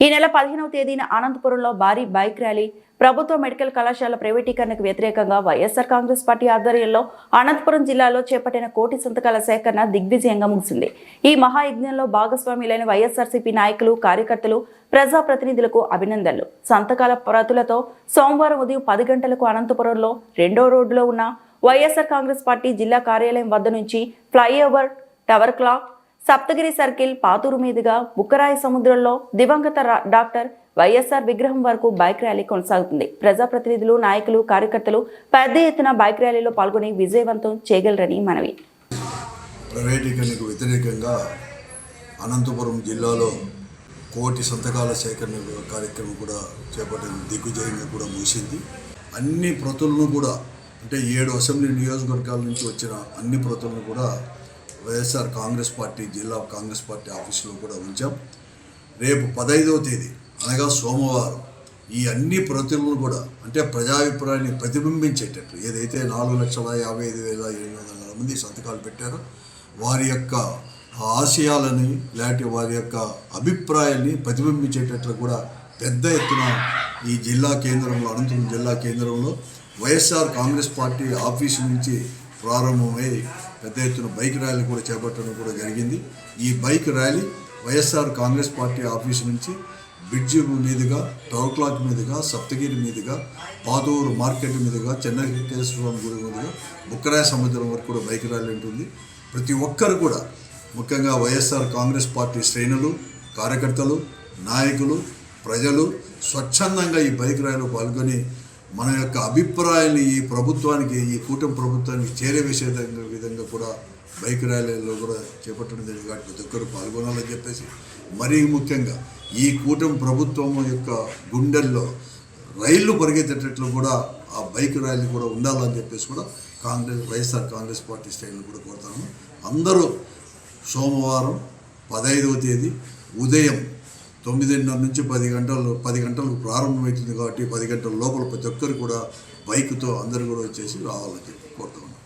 ఈ నెల 15వ తేదీన అనంతపురంలో భారీ బైక్ ర్యాలీ, ప్రభుత్వ మెడికల్ కళాశాల ప్రైవేటీకరణకు వ్యతిరేకంగా వైఎస్ఆర్ కాంగ్రెస్ పార్టీ ఆధ్వర్యంలో అనంతపురం జిల్లాలో చేపట్టిన కోటి సంతకాల సేకరణ దిగ్విజయంగా ముగిసింది. ఈ మహాయజ్ఞంలో భాగస్వాములైన వైఎస్ఆర్సీపీ నాయకులు, కార్యకర్తలు, ప్రజాప్రతినిధులకు అభినందనలు. సంతకాల ప్రతులతో సోమవారం ఉదయం 10 గంటలకు అనంతపురంలో 2వ రోడ్డులో ఉన్న వైఎస్ఆర్ కాంగ్రెస్ పార్టీ జిల్లా కార్యాలయం వద్ద నుంచి flyover, tower clock, Saptagiri circle, Pathuru మీదుగా బుక్కరాయి సముద్రంలో దివంగత డాక్టర్ వైఎస్ఆర్ విగ్రహం వరకు బైక్ ర్యాలీ కొనసాగుతుంది. ప్రజాప్రతినిధులు, నాయకులు, కార్యకర్తలు పెద్ద ఎత్తున బైక్ ర్యాలీలో పాల్గొని విజయవంతం చేయగలరని మనవి. ప్రైవేటీకరణకు వ్యతిరేకంగా అనంతపురం జిల్లాలో కోటి సంతకాల సేకరణ కార్యక్రమం కూడా చేపట్టిన దిగ్విజయంగా కూడా ముగిసింది. అన్ని ప్రతులను కూడా అంటే 7 అసెంబ్లీ నియోజకవర్గాల నుంచి వచ్చిన అన్ని ప్రతులను కూడా వైఎస్ఆర్ కాంగ్రెస్ పార్టీ జిల్లా కాంగ్రెస్ పార్టీ ఆఫీసులో కూడా ఉంచాం. రేపు 15వ తేదీ అనగా సోమవారం ఈ అన్ని ప్రతులను కూడా అంటే ప్రజాభిప్రాయాన్ని ప్రతిబింబించేటట్లు ఏదైతే 4,55,700 మంది సంతకాలు పెట్టారో వారి యొక్క ఆశయాలని లేకపోతే వారి యొక్క అభిప్రాయాన్ని ప్రతిబింబించేటట్లు కూడా పెద్ద ఎత్తున ఈ జిల్లా కేంద్రంలో అనంతపురం జిల్లా కేంద్రంలో వైఎస్ఆర్ కాంగ్రెస్ పార్టీ ఆఫీసు నుంచి ప్రారంభమై పెద్ద ఎత్తున బైక్ ర్యాలీ కూడా చేపట్టడం కూడా జరిగింది. ఈ bike rally YSR Congress party office నుంచి బ్రిడ్జి మీదుగా, టవర్ క్లాక్ మీదుగా, సప్తగిరి మీదుగా, పాతూరు మార్కెట్ మీదుగా, చెన్నకేశ్వర గుడి మీదుగా బుక్కరాయ సముద్రం వరకు కూడా బైక్ ర్యాలీ ఉంటుంది. ప్రతి ఒక్కరు కూడా ముఖ్యంగా వైఎస్ఆర్ కాంగ్రెస్ పార్టీ శ్రేణులు, కార్యకర్తలు, నాయకులు, ప్రజలు స్వచ్ఛందంగా ఈ బైక్ ర్యాలీలో పాల్గొని మన యొక్క అభిప్రాయాన్ని ఈ ప్రభుత్వానికి, ఈ కూటమి ప్రభుత్వానికి చేరవేసే విధంగా కూడా బైక్ ర్యాలీలో కూడా చేపట్టడం జరిగింది. కాబట్టి ప్రతి ఒక్కరు పాల్గొనాలని చెప్పేసి మరీ ముఖ్యంగా ఈ కూటమి ప్రభుత్వం యొక్క గుండెల్లో రైళ్లు పరిగెత్తేటట్లు కూడా ఆ బైక్ ర్యాలీ కూడా ఉండాలని చెప్పేసి కూడా వైఎస్ఆర్ కాంగ్రెస్ పార్టీ శ్రేణులు కూడా కోరుతాను. అందరూ సోమవారం 15వ తేదీ ఉదయం 9:30 నుంచి 10 గంటలకు ప్రారంభమవుతుంది. కాబట్టి 10 గంటల లోపల ప్రతి ఒక్కరు కూడా బైక్తో అందరూ కూడా వచ్చేసి రావాలని చెప్పి కోరుతున్నాను.